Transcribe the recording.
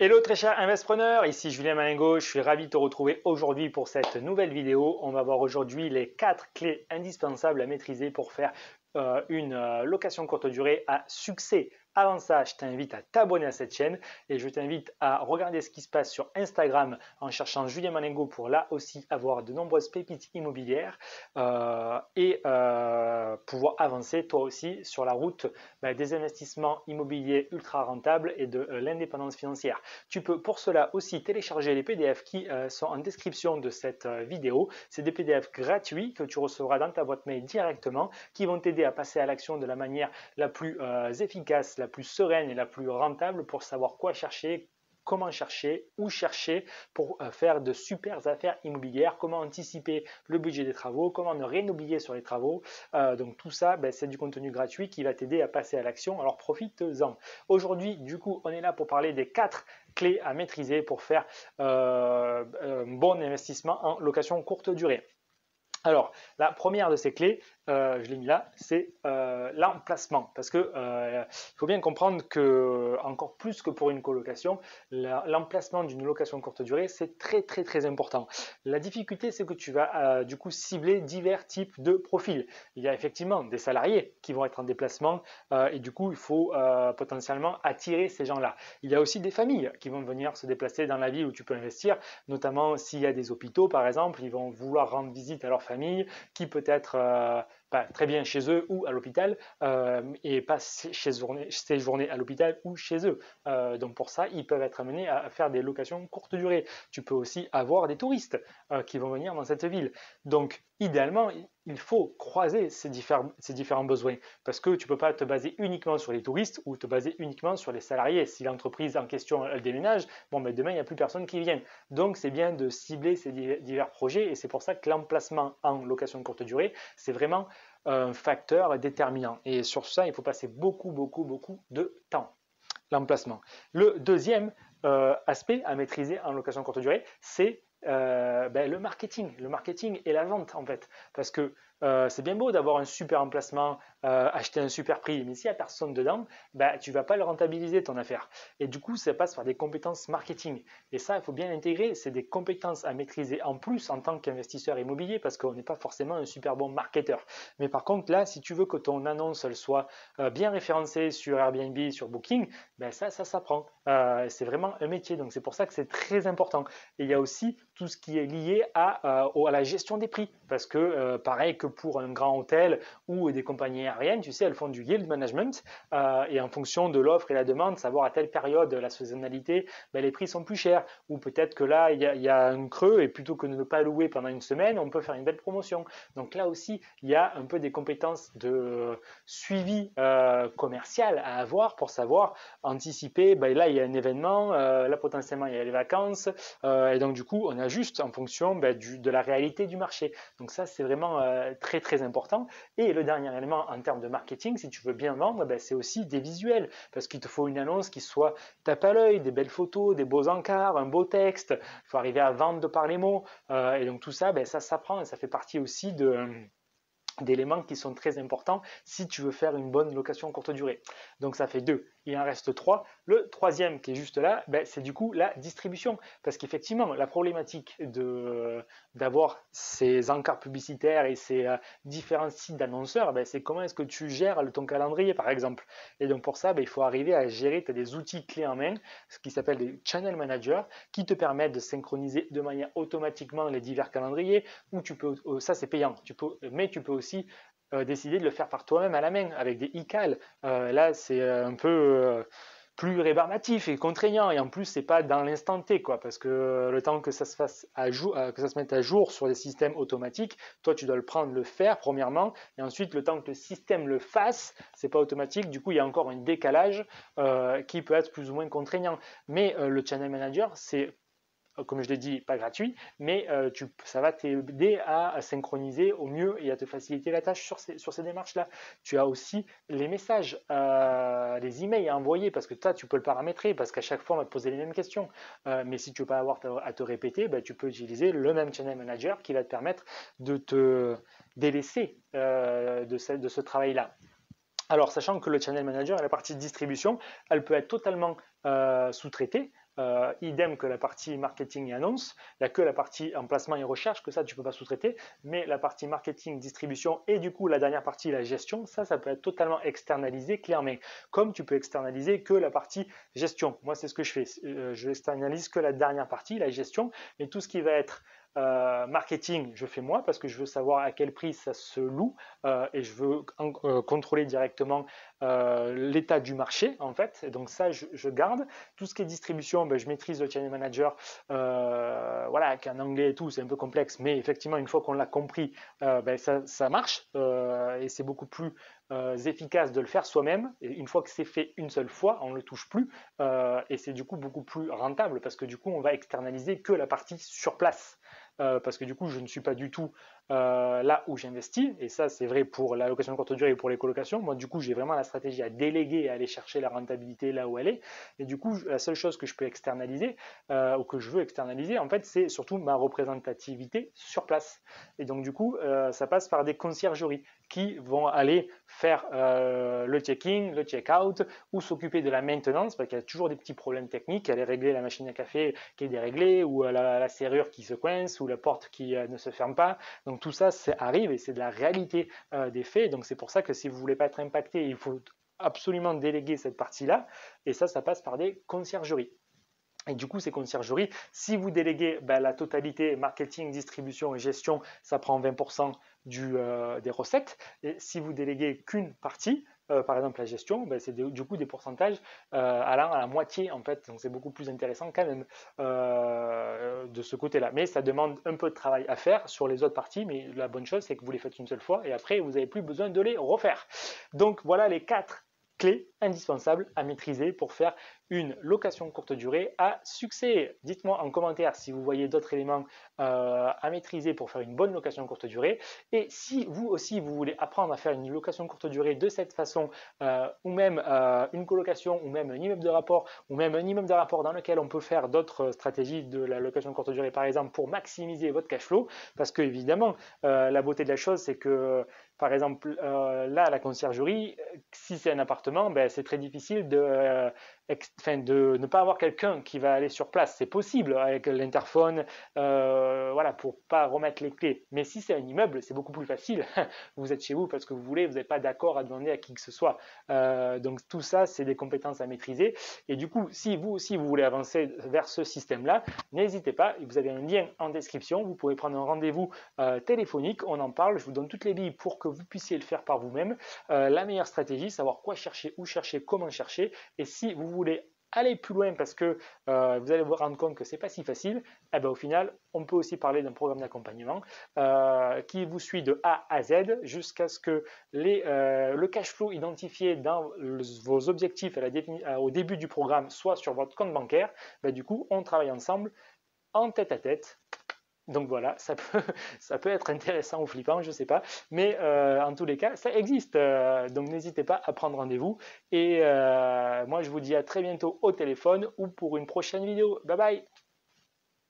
Hello très chers investisseurs, ici Julien Malingo, je suis ravi de te retrouver aujourd'hui pour cette nouvelle vidéo. On va voir aujourd'hui les 4 clés indispensables à maîtriser pour faire une location courte durée à succès. Avant ça, je t'invite à t'abonner à cette chaîne et je t'invite à regarder ce qui se passe sur Instagram en cherchant Julien Malingo pour là aussi avoir de nombreuses pépites immobilières et pouvoir avancer toi aussi sur la route des investissements immobiliers ultra rentables et de l'indépendance financière. Tu peux pour cela aussi télécharger les PDF qui sont en description de cette vidéo. C'est des PDF gratuits que tu recevras dans ta boîte mail directement qui vont t'aider à passer à l'action de la manière la plus efficace, la plus sereine et la plus rentable pour savoir quoi chercher, comment chercher, où chercher pour faire de super affaires immobilières, comment anticiper le budget des travaux, comment ne rien oublier sur les travaux. Donc tout ça, c'est du contenu gratuit qui va t'aider à passer à l'action, alors profite-en. Aujourd'hui, du coup, on est là pour parler des 4 clés à maîtriser pour faire un bon investissement en location courte durée. Alors, la première de ces clés, je l'ai mis là, c'est l'emplacement. Parce que il faut bien comprendre que, encore plus que pour une colocation, l'emplacement d'une location courte durée, c'est très important. La difficulté, c'est que tu vas du coup cibler divers types de profils. Il y a effectivement des salariés qui vont être en déplacement et du coup, il faut potentiellement attirer ces gens-là. Il y a aussi des familles qui vont venir se déplacer dans la ville où tu peux investir, notamment s'il y a des hôpitaux, par exemple, ils vont vouloir rendre visite à leur famille qui peut être très bien chez eux ou à l'hôpital et pas séjourner à l'hôpital ou chez eux. Donc pour ça, ils peuvent être amenés à faire des locations courte durée. Tu peux aussi avoir des touristes qui vont venir dans cette ville. Donc idéalement, il faut croiser ces différents besoins parce que tu ne peux pas te baser uniquement sur les touristes ou te baser uniquement sur les salariés. Si l'entreprise en question elle déménage, demain il n'y a plus personne qui vient. Donc c'est bien de cibler ces divers projets et c'est pour ça que l'emplacement en location courte durée, c'est vraiment un facteur déterminant. Et sur ça, il faut passer beaucoup de temps. L'emplacement. Le deuxième aspect à maîtriser en location courte durée, c'est le marketing et la vente en fait. Parce que c'est bien beau d'avoir un super emplacement, acheter un super prix, mais s'il n'y a personne dedans, tu ne vas pas le rentabiliser ton affaire. Et du coup, ça passe par des compétences marketing. Et ça, il faut bien l'intégrer, c'est des compétences à maîtriser en plus en tant qu'investisseur immobilier parce qu'on n'est pas forcément un super bon marketeur. Mais par contre, là, si tu veux que ton annonce elle soit bien référencée sur Airbnb, sur Booking, ça s'apprend. C'est vraiment un métier, donc c'est pour ça que c'est très important. Et il y a aussi tout ce qui est lié à la gestion des prix, parce que pareil que pour un grand hôtel ou des compagnies aériennes, tu sais, elles font du yield management et en fonction de l'offre et la demande, savoir à telle période la saisonnalité, les prix sont plus chers. Ou peut-être que là, il y a un creux et plutôt que de ne pas louer pendant une semaine, on peut faire une belle promotion. Donc là aussi, il y a un peu des compétences de suivi commercial à avoir pour savoir anticiper. Là, il y a un événement, là potentiellement il y a les vacances et donc du coup, on ajuste en fonction de la réalité du marché. Donc ça, c'est vraiment très important. Et le dernier élément en termes de marketing, si tu veux bien vendre, c'est aussi des visuels, parce qu'il te faut une annonce qui soit tape à l'œil, des belles photos, des beaux encarts, un beau texte. Il faut arriver à vendre de par les mots. Et donc tout ça, ça s'apprend et ça fait partie aussi d'éléments qui sont très importants si tu veux faire une bonne location courte durée. Donc ça fait 2, il en reste 3. Le troisième qui est juste là, c'est du coup la distribution. Parce qu'effectivement, la problématique d'avoir ces encarts publicitaires et ces différents sites d'annonceurs, c'est comment est-ce que tu gères ton calendrier par exemple. Et donc pour ça, il faut arriver à gérer, tu as des outils clés en main, ce qui s'appelle des channel managers, qui te permettent de synchroniser de manière automatiquement les divers calendriers, ou tu peux, ça c'est payant, mais tu peux aussi décider de le faire par toi-même à la main avec des e-cal. Là, c'est un peu plus rébarbatif et contraignant et en plus c'est pas dans l'instant T parce que le temps que ça se fasse à jour, que ça se mette à jour sur des systèmes automatiques, toi tu dois le prendre, le faire premièrement et ensuite le temps que le système le fasse, c'est pas automatique, du coup il y a encore un décalage qui peut être plus ou moins contraignant. Mais le channel manager c'est, comme je l'ai dit, pas gratuit, mais ça va t'aider à synchroniser au mieux et à te faciliter la tâche sur ces démarches-là. Tu as aussi les messages, les emails à envoyer, parce que toi, tu peux le paramétrer, parce qu'à chaque fois, on va te poser les mêmes questions. Mais si tu ne veux pas avoir à te répéter, tu peux utiliser le même channel manager qui va te permettre de te délaisser de ce travail-là. Alors, sachant que le channel manager et la partie distribution, elle peut être totalement sous-traitée. Idem que la partie marketing et annonce. Il n'y a que la partie emplacement et recherche, que ça, tu ne peux pas sous-traiter. Mais la partie marketing, distribution et du coup, la dernière partie, la gestion, ça peut être totalement externalisé clé en main. Comme tu peux externaliser que la partie gestion. Moi, c'est ce que je fais. Je externalise que la dernière partie, la gestion. Mais tout ce qui va être marketing, je fais moi parce que je veux savoir à quel prix ça se loue et je veux contrôler directement l'état du marché en fait. Et donc ça, je garde. Tout ce qui est distribution, ben, je maîtrise le channel manager, voilà, avec un anglais et tout, c'est un peu complexe, mais effectivement, une fois qu'on l'a compris, ben, ça marche et c'est beaucoup plus efficace de le faire soi-même. Et une fois que c'est fait une seule fois, on ne le touche plus et c'est du coup beaucoup plus rentable parce que du coup, on va externaliser que la partie sur place. Parce que du coup, je ne suis pas du tout là où j'investis, et ça c'est vrai pour la location de courte durée et pour les colocations. Moi du coup j'ai vraiment la stratégie à déléguer et à aller chercher la rentabilité là où elle est, et du coup la seule chose que je peux externaliser ou que je veux externaliser en fait c'est surtout ma représentativité sur place, et donc du coup ça passe par des conciergeries qui vont aller faire le check-in, le check-out ou s'occuper de la maintenance parce qu'il y a toujours des petits problèmes techniques, aller régler la machine à café qui est déréglée ou la serrure qui se coince ou la porte qui ne se ferme pas. Donc tout ça, ça arrive et c'est de la réalité des faits. Donc c'est pour ça que si vous ne voulez pas être impacté, il faut absolument déléguer cette partie-là. Et ça passe par des conciergeries. Et du coup, ces conciergeries, si vous déléguez la totalité marketing, distribution et gestion, ça prend 20% des recettes. Et si vous déléguez qu'une partie, par exemple la gestion, c'est du coup des pourcentages allant à la moitié en fait. Donc c'est beaucoup plus intéressant quand même de ce côté-là. Mais ça demande un peu de travail à faire sur les autres parties. Mais la bonne chose, c'est que vous les faites une seule fois et après, vous n'avez plus besoin de les refaire. Donc voilà les 4 clés indispensables à maîtriser pour faire une location courte durée à succès. Dites-moi en commentaire si vous voyez d'autres éléments à maîtriser pour faire une bonne location courte durée. Et si vous aussi vous voulez apprendre à faire une location courte durée de cette façon, ou même une colocation, ou même un immeuble de rapport, ou même un immeuble de rapport dans lequel on peut faire d'autres stratégies de la location courte durée, par exemple, pour maximiser votre cash flow, parce que évidemment, la beauté de la chose, c'est que par exemple, là, la conciergerie, si c'est un appartement, c'est très difficile de ne pas avoir quelqu'un qui va aller sur place. C'est possible avec l'interphone, voilà, pour pas remettre les clés. Mais si c'est un immeuble, c'est beaucoup plus facile. Vous êtes chez vous parce que vous voulez, vous n'avez pas d'accord à demander à qui que ce soit. Donc tout ça, c'est des compétences à maîtriser. Et du coup, si vous aussi vous voulez avancer vers ce système-là, n'hésitez pas. Vous avez un lien en description. Vous pouvez prendre un rendez-vous téléphonique. On en parle. Je vous donne toutes les billes pour que vous puissiez le faire par vous-même. La meilleure stratégie, savoir quoi chercher, où chercher, comment chercher. Et si vous voulez aller plus loin parce que vous allez vous rendre compte que c'est pas si facile, au final, on peut aussi parler d'un programme d'accompagnement qui vous suit de A à Z jusqu'à ce que le cash flow identifié dans vos objectifs au début du programme soit sur votre compte bancaire. Du coup, on travaille ensemble en tête à tête. Donc voilà, ça peut être intéressant ou flippant, je ne sais pas. Mais en tous les cas, ça existe. Donc n'hésitez pas à prendre rendez-vous. Et moi, je vous dis à très bientôt au téléphone ou pour une prochaine vidéo. Bye bye!